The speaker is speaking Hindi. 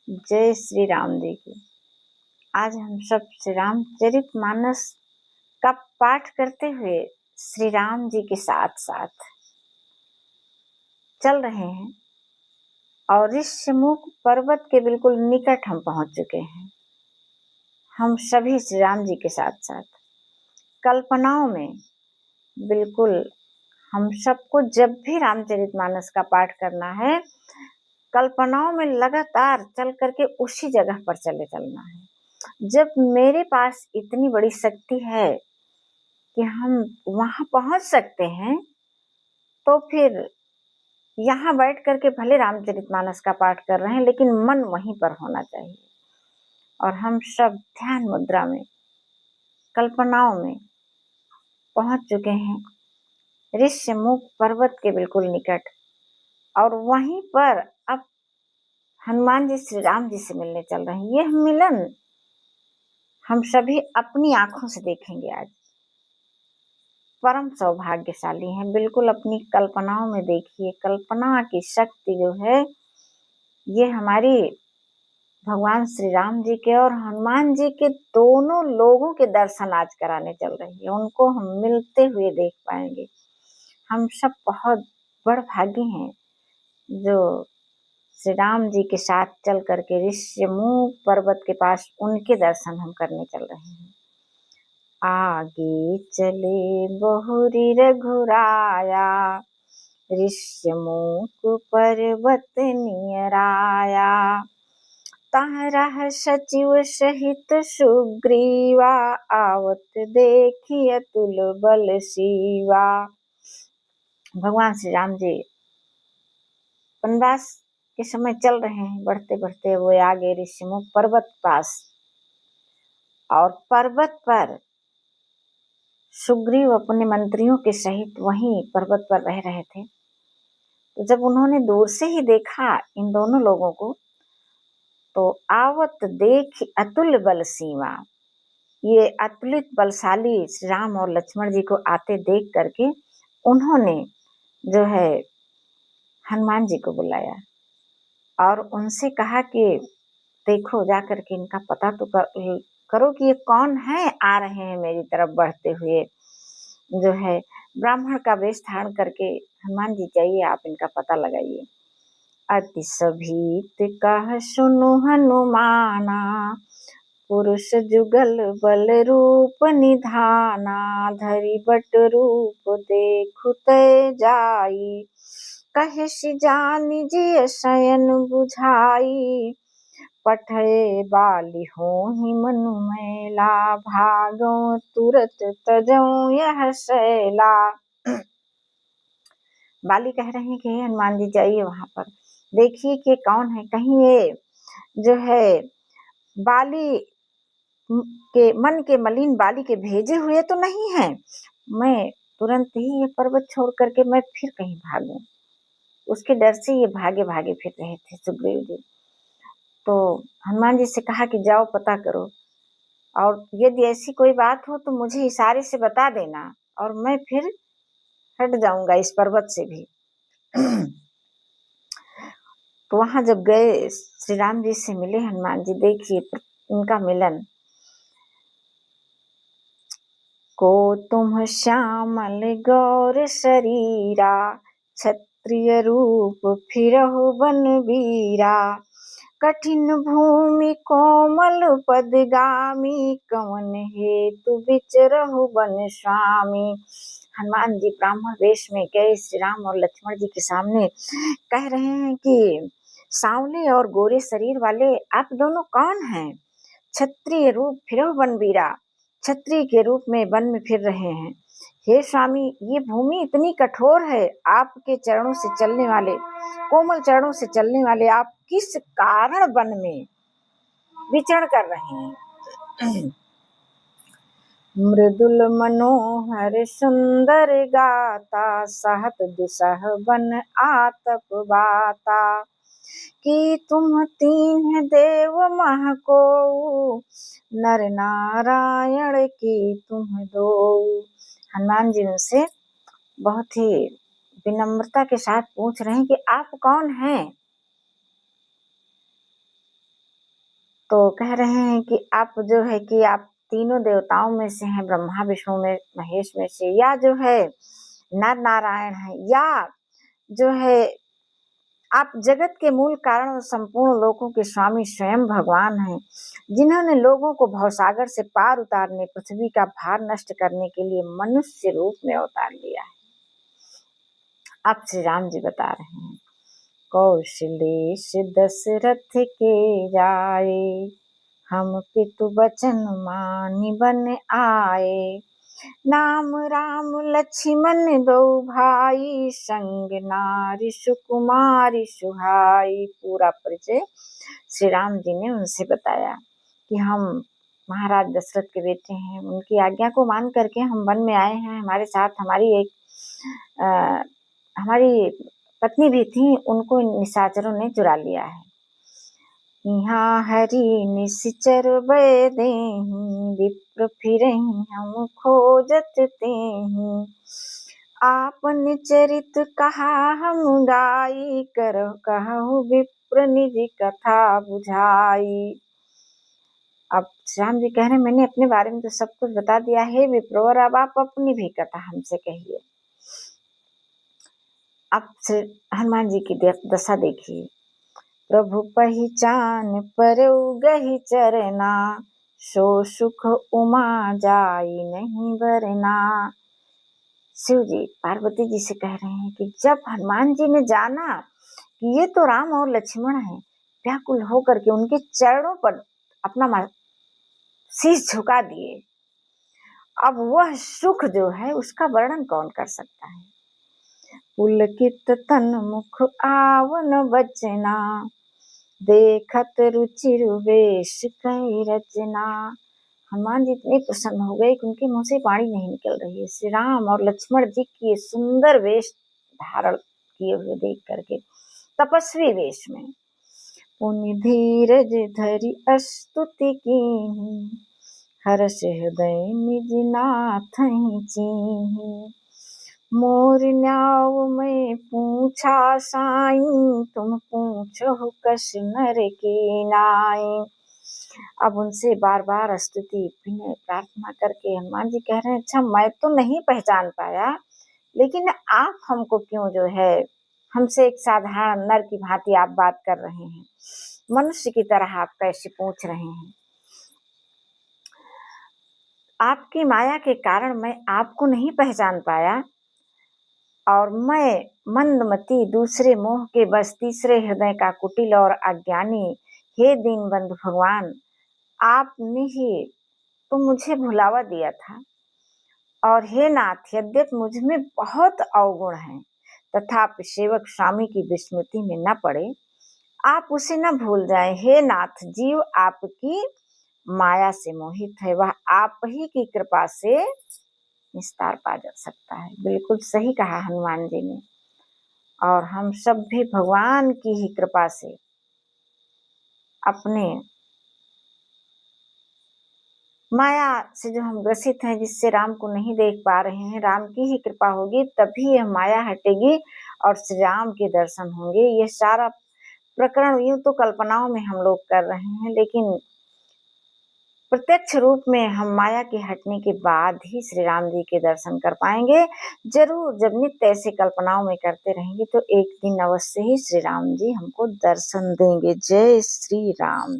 जय श्री राम जी की। आज हम सब श्री रामचरितमानस का पाठ करते हुए श्री राम जी के साथ साथ चल रहे हैं और ऋष्यमुख पर्वत के बिल्कुल निकट हम पहुंच चुके हैं। हम सभी श्री राम जी के साथ साथ कल्पनाओं में बिल्कुल हम सबको जब भी रामचरितमानस का पाठ करना है, कल्पनाओं में लगातार चल करके उसी जगह पर चलना है। जब मेरे पास इतनी बड़ी शक्ति है कि हम वहां पहुंच सकते हैं, तो फिर यहाँ बैठ करके भले रामचरितमानस का पाठ कर रहे हैं, लेकिन मन वहीं पर होना चाहिए। और हम सब ध्यान मुद्रा में कल्पनाओं में पहुंच चुके हैं ऋष्यमुख पर्वत के बिल्कुल निकट, और वहीं पर अब हनुमान जी श्री राम जी से मिलने चल रहे हैं। यह मिलन हम सभी अपनी आंखों से देखेंगे। आज परम सौभाग्यशाली हैं। बिल्कुल अपनी कल्पनाओं में देखिए, कल्पना की शक्ति जो है, ये हमारी भगवान श्री राम जी के और हनुमान जी के दोनों लोगों के दर्शन आज कराने चल रही है। उनको हम मिलते हुए देख पाएंगे। हम सब बहुत बड़ भागी हैं जो श्री राम जी के साथ चल करके ऋष्यमुख पर्वत के पास उनके दर्शन हम करने चल रहे हैं। आगे चले बहुरी रघुराया, ऋष्यमुख पर्वत नियराया। तारह सचिव सहित सुग्रीवा, आवत देखी अतुल बल सीवा। भगवान श्री राम जी वनवास के समय चल रहे हैं। बढ़ते बढ़ते वो आगे ऋष्यमुख पर्वत पास, और पर्वत पर सुग्रीव अपने मंत्रियों के सहित वहीं पर्वत पर रह रहे थे। तो जब उन्होंने दूर से ही देखा इन दोनों लोगों को, तो आवत देख अतुल बल सीमा, ये अतुलित बलशाली श्री राम और लक्ष्मण जी को आते देख करके उन्होंने जो है हनुमान जी को बुलाया और उनसे कहा कि देखो, जा करके इनका पता तो करो कि ये कौन है आ रहे हैं मेरी तरफ बढ़ते हुए। जो है ब्राह्मण का वेश धारण करके हनुमान जी जाइए, आप इनका पता लगाइए। अति सभीत कह सुनु हनुमाना, पुरुष जुगल बल रूप निधाना। धरि बट रूप देखु तै जाई, कहे सि जानि जिय शयन बुझाई। पठय बाली होहि मनु मैला, भागो तुरत तजौ यह शैला। बाली कह रहे हैं कि हनुमान जी जाइए वहां पर, देखिए कि कौन है, कहीं ये जो है बाली के मन के मलिन बाली के भेजे हुए तो नहीं है। मैं तुरंत ही ये पर्वत छोड़ करके मैं फिर कहीं भागूं। उसके डर से ये भागे भागे फिर रहे थे सुग्रीव जी। तो हनुमान जी से कहा कि जाओ पता करो, और यदि ऐसी कोई बात हो तो मुझे इशारे से बता देना, और मैं फिर हट जाऊंगा इस पर्वत से भी। तो वहां जब गए, श्री राम जी से मिले हनुमान जी, देखिए उनका मिलन। को तुम श्यामल गौर शरीरा, क्षत्रिय रूप फिरहु बन बीरा। कठिन भूमि कोमल पदगामी, कवन हेतु विचरहु वन स्वामी। हनुमान जी ब्राह्मण वेश में गए श्री राम और लक्ष्मण जी के सामने, कह रहे हैं कि सांवले और गोरे शरीर वाले आप दोनों कौन हैं? क्षत्रिय रूप फिरहु वन बीरा, क्षत्रिय के रूप में वन में फिर रहे हैं। हे स्वामी, ये भूमि इतनी कठोर है, आपके चरणों से चलने वाले, कोमल चरणों से चलने वाले आप किस कारण वन में विचरण कर रहे हैं? मृदुल मनोहर सुंदर गाता, सहत दुसह बन आतप बाता। कि तुम तीन देव मह को, नर नारायण की तुम दो। हनुमान जी उनसे बहुत ही विनम्रता के साथ पूछ रहे हैं कि आप कौन हैं? तो कह रहे हैं कि आप जो है कि आप तीनों देवताओं में से हैं, ब्रह्मा विष्णु में महेश में से, या जो है नर नारायण है, या जो है आप जगत के मूल कारण और संपूर्ण लोकों के स्वामी स्वयं भगवान हैं, जिन्होंने लोगों को भवसागर से पार उतारने, पृथ्वी का भार नष्ट करने के लिए मनुष्य रूप में अवतार लिया है। अब श्री राम जी बता रहे हैं, कौशलेश दशरथ के जाए, हम पितु बचन मानि बन आए, नाम राम लक्ष्मण दो भाई, संग नारी सुकुमारी सुहाई। पूरा परिचय श्री राम जी ने उनसे बताया कि हम महाराज दशरथ के बेटे हैं, उनकी आज्ञा को मान करके हम वन में आए हैं। हमारे साथ हमारी पत्नी भी थी, उनको निशाचरों ने चुरा लिया है। यहाँ हरि निश्चर देहीं, विप्र फिरहीं हम खोजत तेहीं, आपन चरित कहा हम गाई, करहु कहु विप्र निज कथा बुझाई। अब राम जी कह रहे, मैंने अपने बारे में तो सब कुछ बता दिया है विप्र, और अब आप अपनी भी कथा हमसे कहिए। अब हनुमान जी की दशा देखिए, प्रभु पहिचान परउ गहि चरना, सो सुख उमा जाई नहीं बरना। शिव जी पार्वती जी से कह रहे हैं कि जब हनुमान जी ने जाना कि ये तो राम और लक्ष्मण हैं, व्याकुल होकर के उनके चरणों पर अपना शीश झुका दिए। अब वह सुख जो है उसका वर्णन कौन कर सकता है। पुलकित तन मुख आवन बचना, देखत रुचिर वेश कई रचना। हनुमान जी इतने प्रसन्न हो गए कि उनके मुंह से पानी नहीं निकल रही है। श्री राम और लक्ष्मण जी की सुंदर वेश धारण किए हुए देख करके, तपस्वी वेश में, पुनि धीरज धरि स्तुति कीन्ही, हर्ष हृदय निज नाथहि चीन्ही, मोर न्याव में पूछा साई, तुम पूछो कस नर के नाई। अब उनसे बार बार स्तुति विनय प्रार्थना करके हनुमान जी कह रहे हैं, अच्छा मैं तो नहीं पहचान पाया, लेकिन आप हमको क्यों जो है हमसे एक साधारण नर की भांति आप बात कर रहे हैं, मनुष्य की तरह आप कैसे पूछ रहे हैं। आपकी माया के कारण मैं आपको नहीं पहचान पाया, और मैं मंदमती, दूसरे मोह के बस, तीसरे हृदय का कुटिल और अज्ञानी, हे दीनबंधु भगवान, आपने ही तो मुझे भुलावा दिया था। और हे नाथ, यद्यपि मुझ में बहुत अवगुण है, तथापि सेवक स्वामी की विस्मृति में न पड़े, आप उसे न भूल जाएं। हे नाथ, जीव आपकी माया से मोहित है, वह आप ही की कृपा से निस्तार पा जा सकता है। बिल्कुल सही कहा हनुमान जी ने। और हम सब भी भगवान की ही कृपा से अपने माया से जो हम ग्रसित हैं, जिससे राम को नहीं देख पा रहे हैं, राम की ही कृपा होगी तभी यह माया हटेगी और श्री राम के दर्शन होंगे। ये सारा प्रकरण यूं तो कल्पनाओं में हम लोग कर रहे हैं, लेकिन प्रत्यक्ष रूप में हम माया के हटने के बाद ही श्री राम जी के दर्शन कर पाएंगे। जरूर जब नित्य ऐसे कल्पनाओं में करते रहेंगे तो एक दिन अवश्य ही श्री राम जी हमको दर्शन देंगे। जय श्री राम।